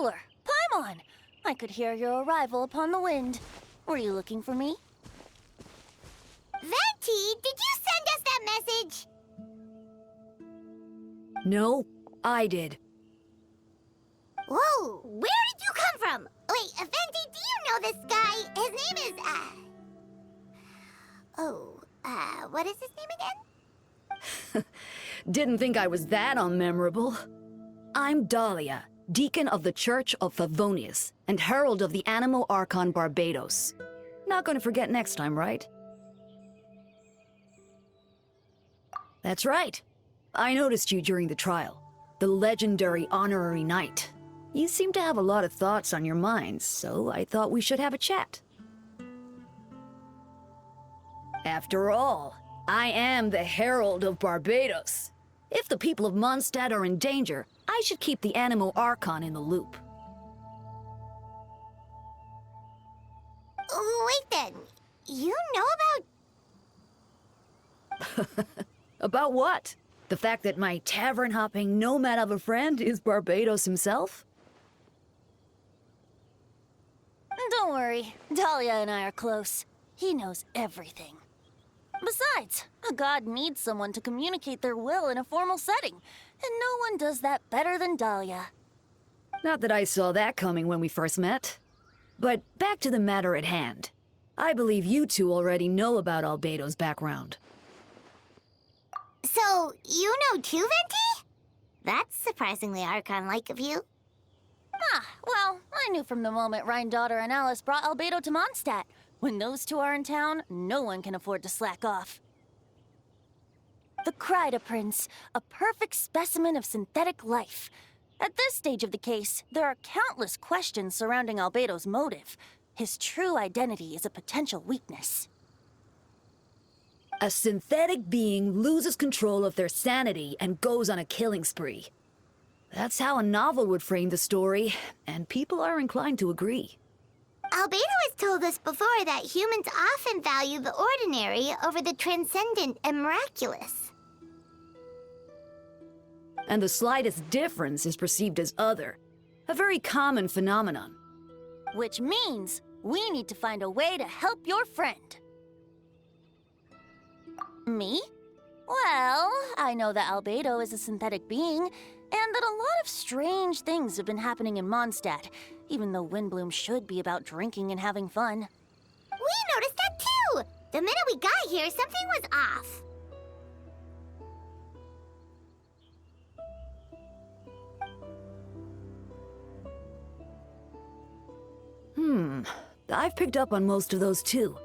traveler, Paimon. I could hear your arrival upon the wind. Were you looking for me? Venti, did you send us that message? No, I did. Whoa, where did you come from? Wait, Venti, do you know this guy? His name is, what is his name again? Didn't think I was that unmemorable. I'm Dahlia, Deacon of the Church of Favonius, and Herald of the Animo Archon Barbados. Not gonna forget next time, right? That's right. I noticed you during the trial. The legendary honorary knight. You seem to have a lot of thoughts on your mind, so I thought we should have a chat. After all, I am the Herald of Barbados. If the people of Mondstadt are in danger, I should keep the Animo Archon in the loop. Wait then, you know about... About what? The fact that my tavern-hopping nomad of a friend is Barbados himself? Don't worry, Dahlia and I are close. He knows everything. Besides, a god needs someone to communicate their will in a formal setting, and no one does that better than Dahlia. Not that I saw that coming when we first met. But back to the matter at hand. I believe you two already know about Albedo's background. So, you know too, Venti? That's surprisingly Archon-like of you. Well, I knew from the moment Rhine-Daughter and Alice brought Albedo to Mondstadt. When those two are in town, no one can afford to slack off. The Kryda Prince, a perfect specimen of synthetic life. At this stage of the case, there are countless questions surrounding Albedo's motive. His true identity is a potential weakness. A synthetic being loses control of their sanity and goes on a killing spree. That's how a novel would frame the story, and people are inclined to agree. Albedo has told us before that humans often value the ordinary over the transcendent and miraculous. And the slightest difference is perceived as other. A very common phenomenon. Which means we need to find a way to help your friend. Me? Well, I know that Albedo is a synthetic being, and that a lot of strange things have been happening in Mondstadt, even though Windbloom should be about drinking and having fun. We noticed that too! The minute we got here, something was off. I've picked up on most of those too.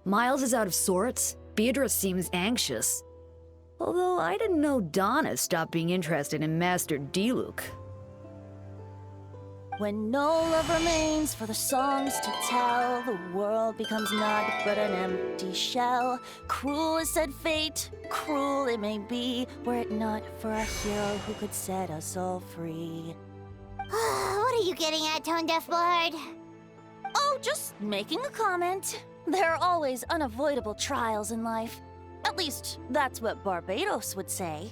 Miles is out of sorts. Beatrice seems anxious. Although I didn't know Donna stopped being interested in Master Diluc. When no love remains for the songs to tell, the world becomes naught but an empty shell. Cruel is said fate, cruel it may be, were it not for a hero who could set us all free. What are you getting at, Tone Deaf Bard? Oh, just making a comment. There are always unavoidable trials in life. At least, that's what Barbados would say.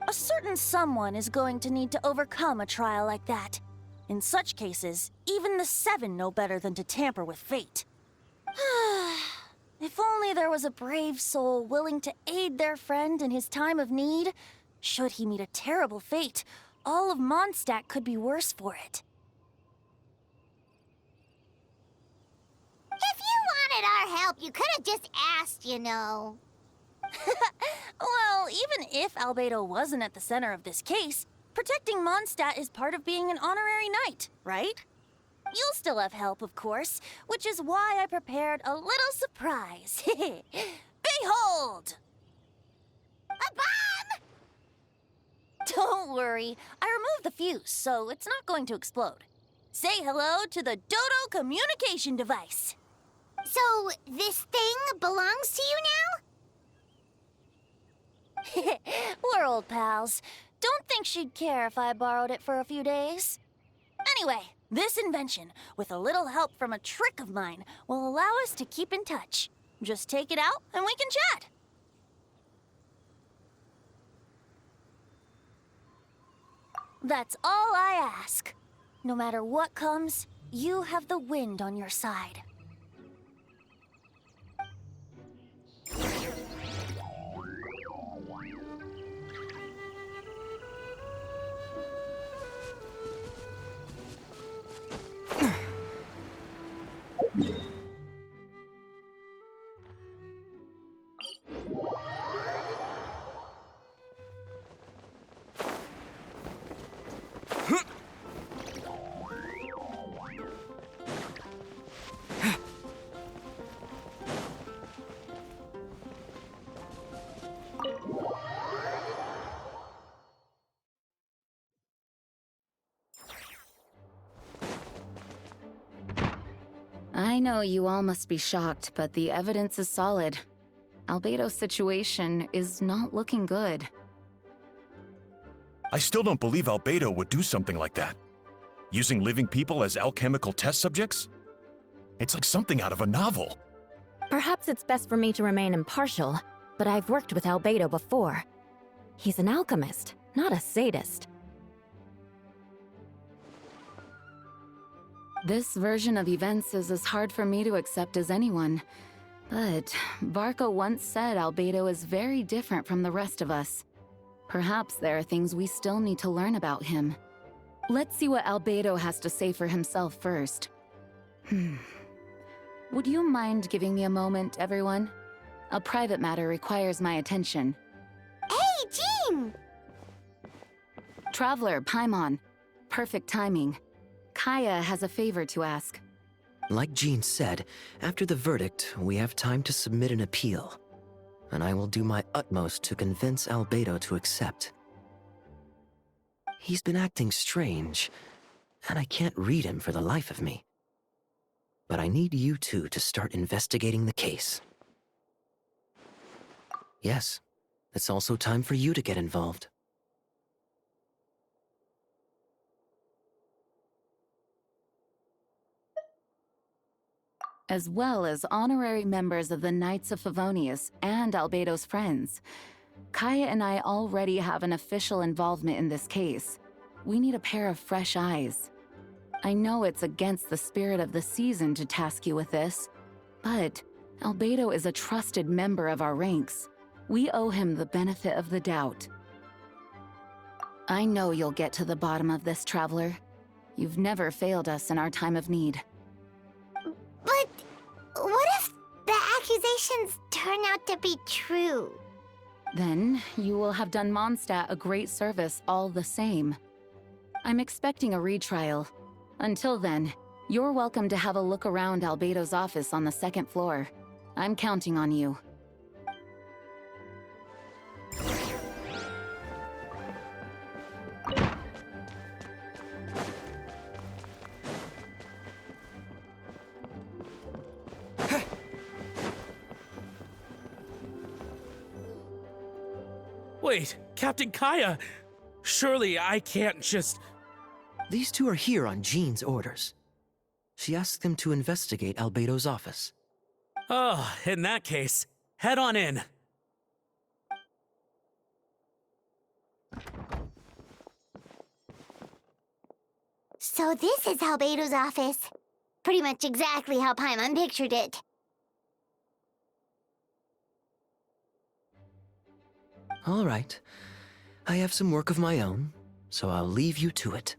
A certain someone is going to need to overcome a trial like that. In such cases, even the Seven know better than to tamper with fate. If only there was a brave soul willing to aid their friend in his time of need. Should he meet a terrible fate, all of Mondstadt could be worse for it. If you wanted our help, you could have just asked, you know. Well, even if Albedo wasn't at the center of this case, protecting Mondstadt is part of being an honorary knight, right? You'll still have help, of course, which is why I prepared a little surprise. Behold! A bomb! Don't worry, I removed the fuse, so it's not going to explode. Say hello to the Dodo communication device. So, this thing belongs to you now? We're old pals. Don't think she'd care if I borrowed it for a few days. Anyway, this invention, with a little help from a trick of mine, will allow us to keep in touch. Just take it out and we can chat. That's all I ask. No matter what comes, you have the wind on your side. I know you all must be shocked, but the evidence is solid. Albedo's situation is not looking good. I still don't believe Albedo would do something like that. Using living people as alchemical test subjects? It's like something out of a novel. Perhaps it's best for me to remain impartial, but I've worked with Albedo before. He's an alchemist, not a sadist. This version of events is as hard for me to accept as anyone. But Barco once said Albedo is very different from the rest of us. Perhaps there are things we still need to learn about him. Let's see what Albedo has to say for himself first. Would you mind giving me a moment, everyone? A private matter requires my attention. Hey, Jean! Traveler, Paimon. Perfect timing. Kaya has a favor to ask. Like Jean said, after the verdict, we have time to submit an appeal. And I will do my utmost to convince Albedo to accept. He's been acting strange, and I can't read him for the life of me. But I need you two to start investigating the case. Yes, it's also time for you to get involved. As well as honorary members of the Knights of Favonius and Albedo's friends. Kaya and I already have an official involvement in this case. We need a pair of fresh eyes. I know it's against the spirit of the season to task you with this, but Albedo is a trusted member of our ranks. We owe him the benefit of the doubt. I know you'll get to the bottom of this, Traveler. You've never failed us in our time of need. But what if the accusations turn out to be true? Then you will have done Mondstadt a great service all the same. I'm expecting a retrial. Until then, you're welcome to have a look around Albedo's office on the second floor. I'm counting on you. Wait, Captain Kaya! Surely I can't just... These two are here on Jean's orders. She asked them to investigate Albedo's office. Oh, in that case, head on in. So this is Albedo's office. Pretty much exactly how Paimon pictured it. All right. I have some work of my own, so I'll leave you to it.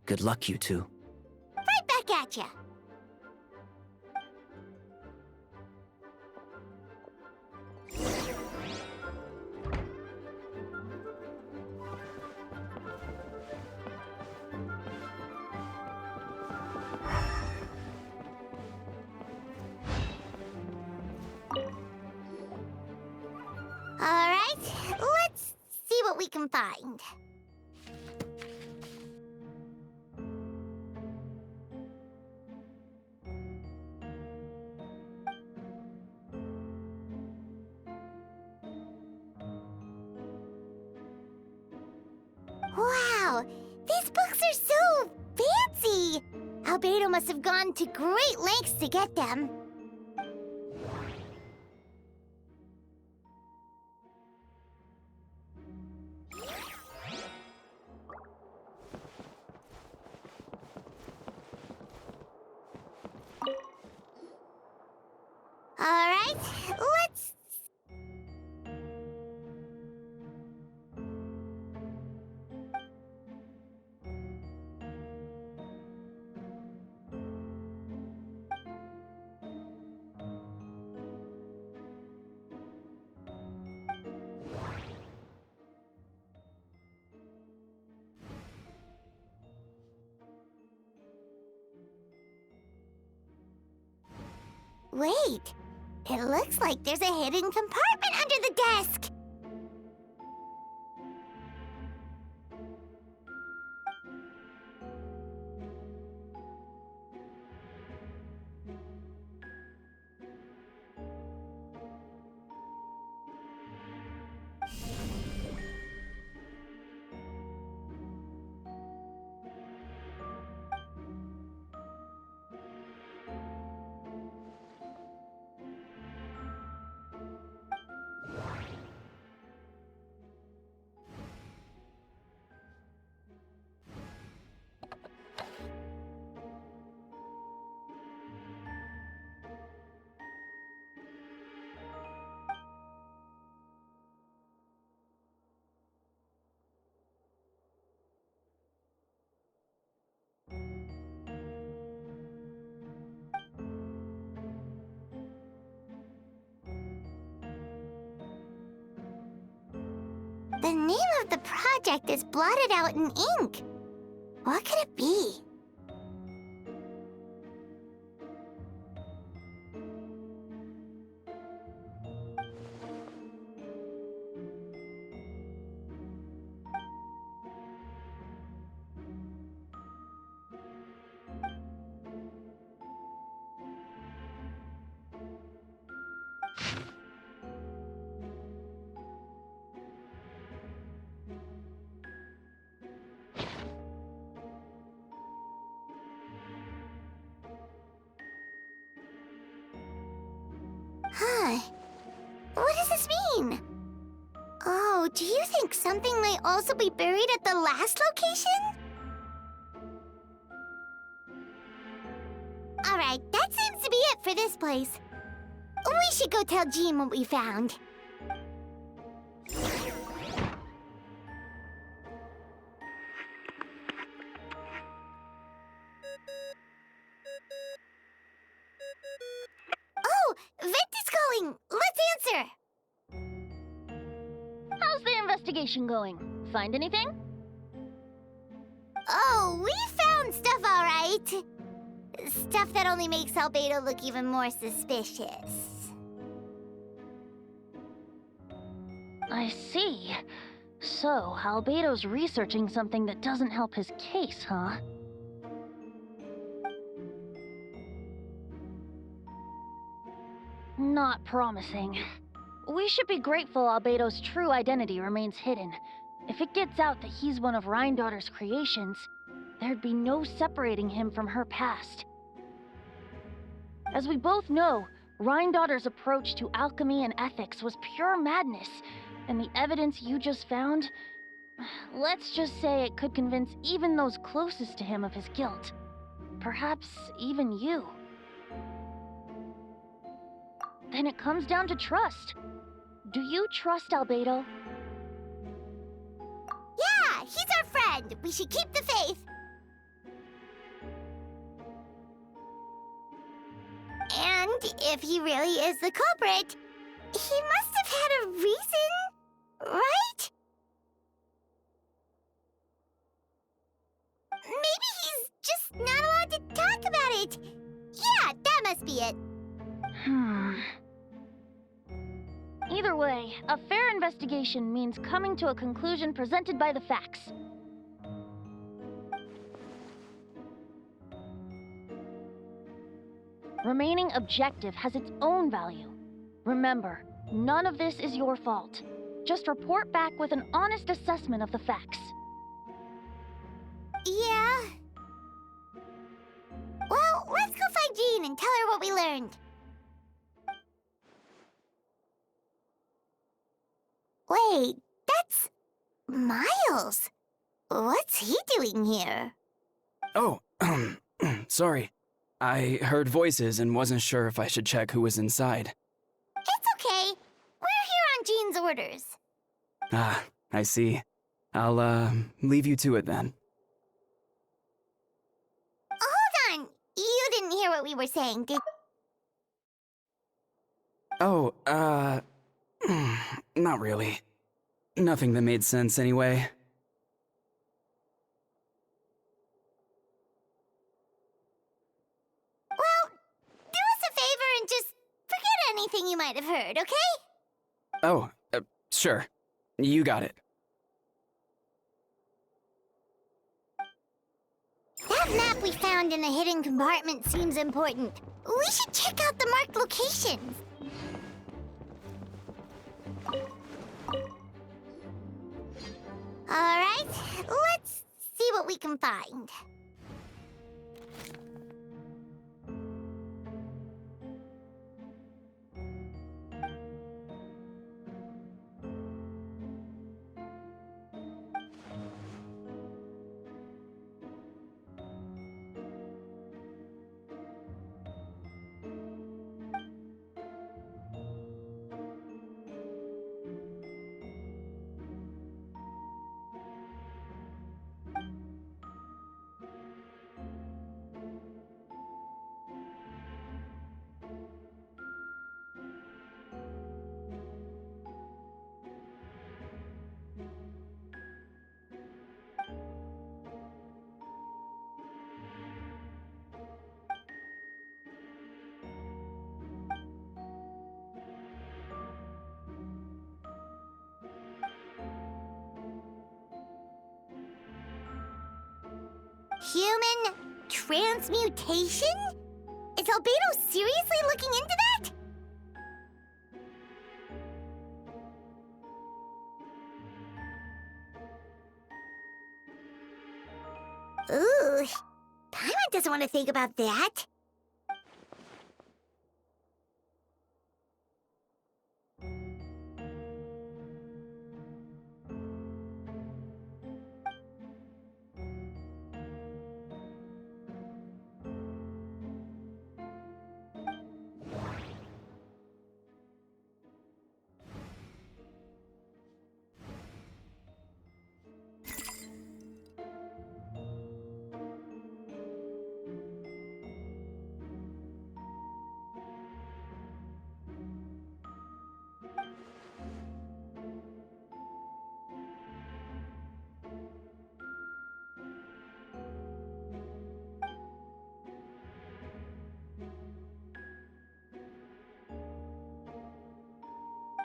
Good luck, you two. Right back at ya. All right, let's see what we can find. Wow, these books are so fancy! Albedo must have gone to great lengths to get them. right, let's... Wait, it looks like there's a hidden compartment under the desk. The name of the project is blotted out in ink. What could it be? Huh. What does this mean? Oh, do you think something might also be buried at the last location? Alright, that seems to be it for this place. We should go tell Jean what we found. Oh, Vent is calling! Let's answer! How's the investigation going? Find anything? Oh, we found stuff all right. Stuff that only makes Albedo look even more suspicious. I see. So, Albedo's researching something that doesn't help his case, huh? Not promising. We should be grateful Albedo's true identity remains hidden. If it gets out that he's one of Rhindaughter's creations, there'd be no separating him from her past. As we both know, Rhindaughter's approach to alchemy and ethics was pure madness, and the evidence you just found, let's just say it could convince even those closest to him of his guilt. Perhaps even you. Then it comes down to trust. Do you trust Albedo? Yeah, he's our friend. We should keep the faith. And if he really is the culprit, he must have had a reason, right? Maybe he's just not allowed to talk about it. Yeah, that must be it. Either way, a fair investigation means coming to a conclusion presented by the facts. Remaining objective has its own value. Remember, none of this is your fault. Just report back with an honest assessment of the facts. Yeah. Well, let's go find Jean and tell her what we learned. Wait, that's Miles. What's he doing here? Oh, sorry. I heard voices and wasn't sure if I should check who was inside. Queen's orders. Ah, I see. I'll, leave you to it then. Hold on! You didn't hear what we were saying, did... Oh, not really. Nothing that made sense anyway. Well, do us a favor and just forget anything you might have heard, okay? Oh, sure. You got it. That map we found in the hidden compartment seems important. We should check out the marked locations. Alright, let's see what we can find. Human transmutation? Is Albedo seriously looking into that? Ooh, Paimon doesn't want to think about that.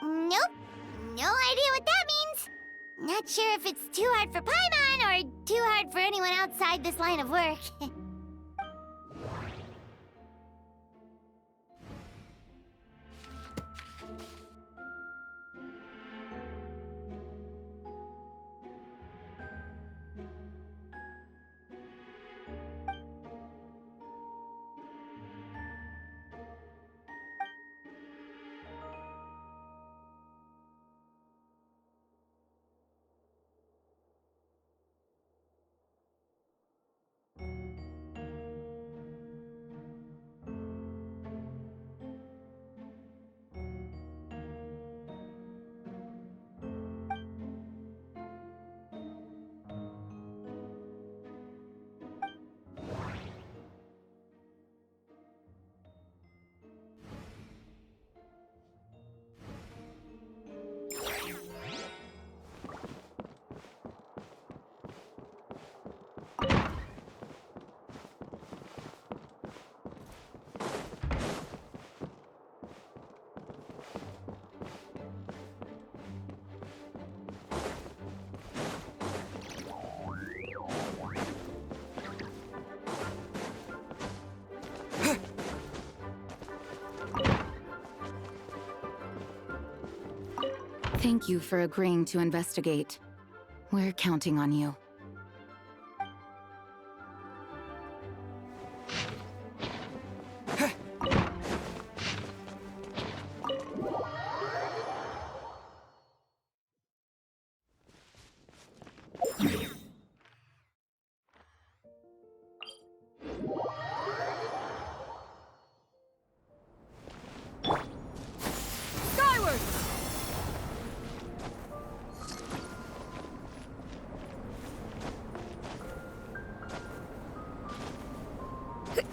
Nope. No idea what that means. Not sure if it's too hard for Paimon or too hard for anyone outside this line of work. Thank you for agreeing to investigate. We're counting on you.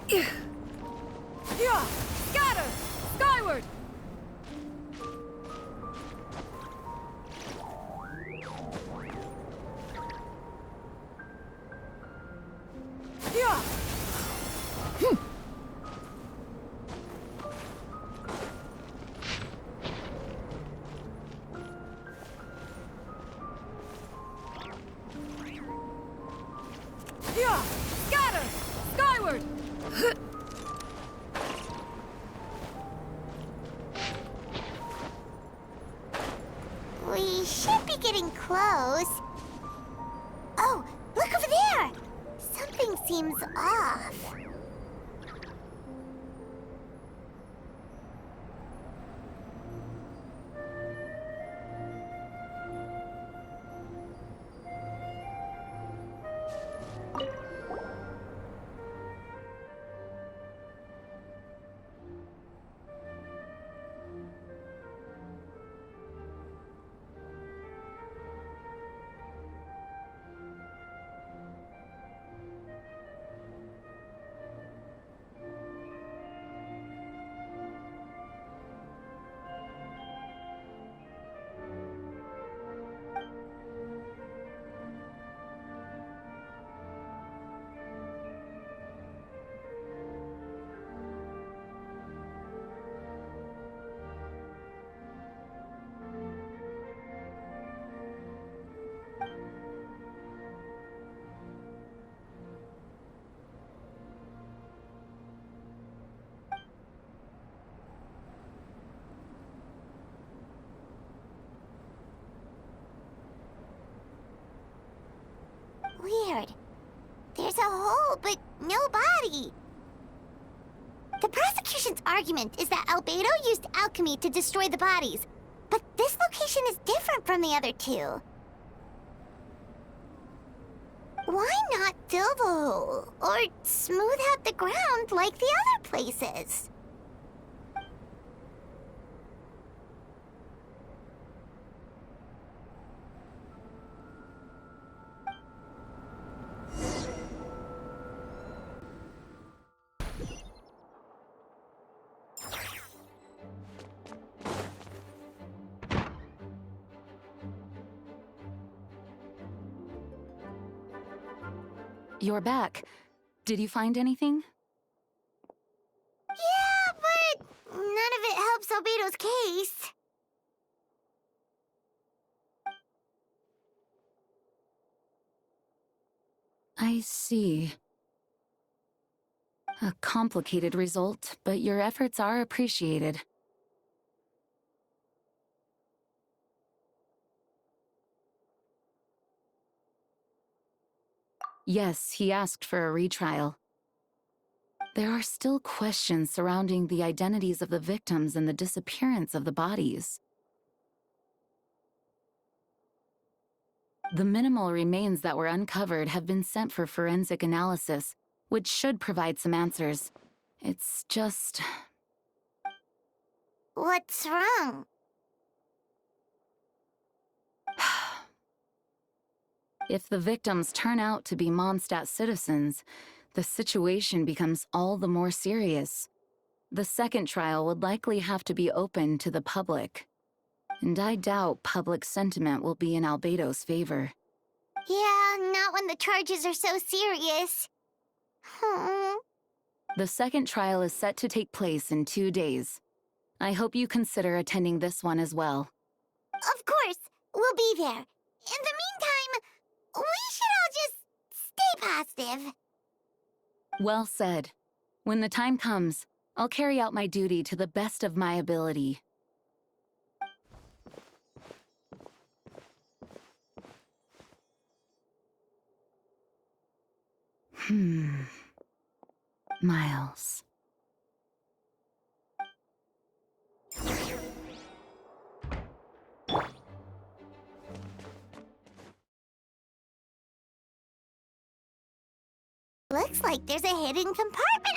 Yeah! Scatter! Skyward! Yeah! Yeah! Scatter! Skyward! We should be getting close. Oh, look over there! Something seems off. Weird. There's a hole, but no body. The prosecution's argument is that Albedo used alchemy to destroy the bodies, but this location is different from the other two. Why not fill the hole, or smooth out the ground like the other places? You're back. Did you find anything? Yeah, but none of it helps Albedo's case. I see. A complicated result, but your efforts are appreciated. Yes, he asked for a retrial. There are still questions surrounding the identities of the victims and the disappearance of the bodies. The minimal remains that were uncovered have been sent for forensic analysis, which should provide some answers. It's just... What's wrong? If the victims turn out to be Mondstadt citizens, the situation becomes all the more serious. The second trial would likely have to be open to the public. And I doubt public sentiment will be in Albedo's favor. Yeah, not when the charges are so serious. The second trial is set to take place in 2 days. I hope you consider attending this one as well. Of course, we'll be there. In the meantime, we should all just stay positive. Well said. When the time comes, I'll carry out my duty to the best of my ability. Miles. Looks like there's a hidden compartment